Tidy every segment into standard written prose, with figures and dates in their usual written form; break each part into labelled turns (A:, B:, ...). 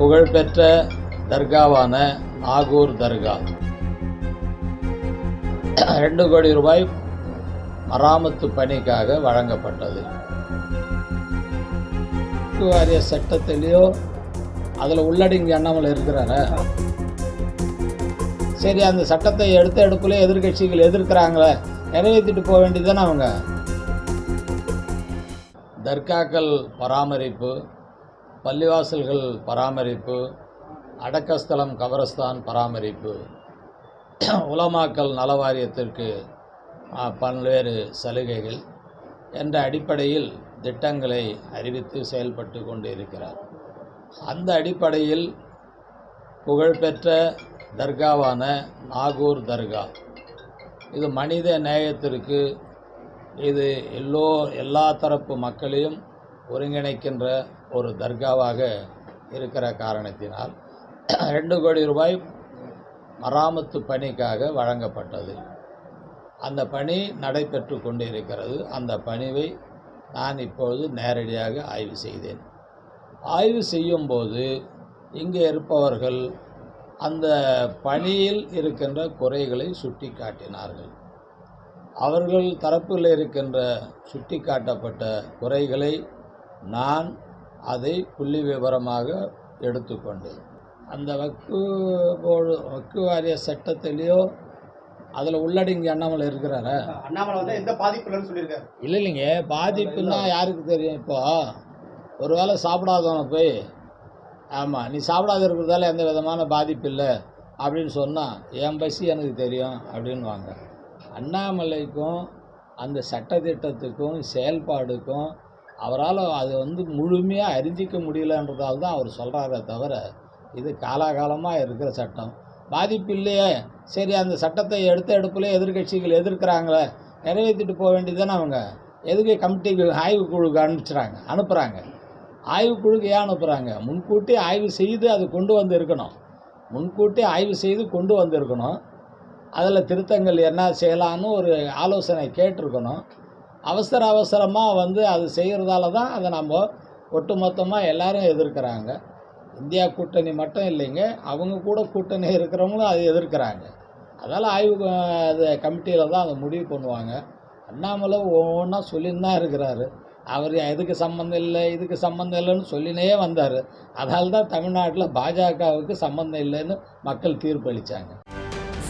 A: புகழ்பெற்ற தர்காவான நாகூர் தர்கா 2 கோடி ரூபாய் மராமத்து பணிக்காக வழங்கப்பட்டது. வாரிய சட்டத்திலேயோ அதில் உள்ளடங்கி அண்ணாமலை இருக்கிறார. சரி, அந்த சட்டத்தை எடுத்த எடுப்புல எதிர்கட்சிகள் எதிர்க்கிறாங்களே, நிறைவேற்றிட்டு போக வேண்டியதுதானே அவங்க. தர்காக்கள் பராமரிப்பு, பள்ளிவாசல்கள் பராமரிப்பு, அடக்கஸ்தலம் கபரஸ்தான் பராமரிப்பு, உலமாக்கல் நலவாரியத்திற்கு பல்வேறு சலுகைகள் என்ற அடிப்படையில் திட்டங்களை அறிவித்து செயல்பட்டு கொண்டு இருக்கிறார். அந்த அடிப்படையில் புகழ்பெற்ற தர்காவான நாகூர் தர்கா இது மனித நேயத்திற்கு, இது எல்லா தரப்பு மக்களையும் ஒருங்கிணைக்கின்ற ஒரு தர்காவாக இருக்கிற காரணத்தினால் 2 கோடி ரூபாய் மராமத்து பணிக்காக வழங்கப்பட்டது. அந்த பணி நடைபெற்று கொண்டு இருக்கிறது. அந்த பணிவை நான் இப்பொழுது நேரடியாக ஆய்வு செய்தேன். ஆய்வு செய்யும்போது இங்கே இருப்பவர்கள் அந்த பணியில் இருக்கின்ற குறைகளை சுட்டி காட்டினார்கள். அவர்கள் தரப்பில் இருக்கின்ற சுட்டி காட்டப்பட்ட குறைகளை நான் அதை புள்ளி விவரமாக எடுத்துக்கொண்டேன். அந்த வக்கு வாரிய சட்டத்திலேயோ அதில் உள்ளடங்கி அண்ணாமலை இருக்கிறார.
B: அண்ணாமலை வந்து எந்த பாதிப்பு இல்லைன்னு சொல்லியிருக்காரு.
A: இல்லைங்க, பாதிப்புன்னா யாருக்கு தெரியும். இப்போ ஒரு வேளை சாப்பிடாதவனை போய் ஆமாம் நீ சாப்பிடாத இருக்கிறதால எந்த விதமான பாதிப்பு இல்லை அப்படின்னு சொன்னால் என் பசி எனக்கு தெரியும் அப்படின்வாங்க. அண்ணாமலைக்கும் அந்த சட்டத்திட்டத்துக்கும் செயல்பாடுக்கும் அவரால் அது முழுமையாக அறிஞ்சிக்க முடியலன்றதால தான் அவர் சொல்கிறாரே தவிர இது காலாகாலமாக இருக்கிற சட்டம். பாதிப்பு இல்லையே, சரி அந்த சட்டத்தை எடுத்த எடுப்புல எதிர்கட்சிகள் எதிர்க்கிறாங்களே, நிறைவேற்றிட்டு போக வேண்டியதுதானே அவங்க. எதுக்கு கமிட்டிக்கு ஆய்வுக்குழுக்கு அனுப்புகிறாங்க. ஆய்வுக்குழுக்கு ஏன் அனுப்புகிறாங்க? முன்கூட்டி ஆய்வு செய்து அது கொண்டு வந்திருக்கணும். முன்கூட்டி ஆய்வு செய்து கொண்டு வந்திருக்கணும். அதில் திருத்தங்கள் என்ன செய்யலான்னு ஒரு ஆலோசனை கேட்டிருக்கணும். அவசரமாக அது செய்கிறதால தான் அதை நம்ம ஒட்டுமொத்தமாக எல்லாரும் எதிர்க்கிறாங்க. இந்தியா கூட்டணி மட்டும் இல்லைங்க, அவங்க கூட கூட்டணி இருக்கிறவங்களும் அதை எதிர்க்கிறாங்க. அதனால் ஆய்வு அது கமிட்டியில் தான் அதை முடிவு பண்ணுவாங்க. அண்ணாமலை ஒவ்வொன்றா சொல்லின்னு தான் இருக்கிறாரு. அவர் எதுக்கு சம்மந்தம் இல்லை இதுக்கு சம்மந்தம் இல்லைன்னு சொல்லினே வந்தார். அதனால தான் தமிழ்நாட்டில் பாஜகவுக்கு சம்மந்தம் இல்லைன்னு மக்கள் தீர்ப்பளித்தாங்க.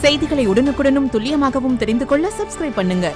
C: செய்திகளை உடனுக்குடனும் துல்லியமாகவும் தெரிந்து கொள்ள சப்ஸ்கிரைப் பண்ணுங்க.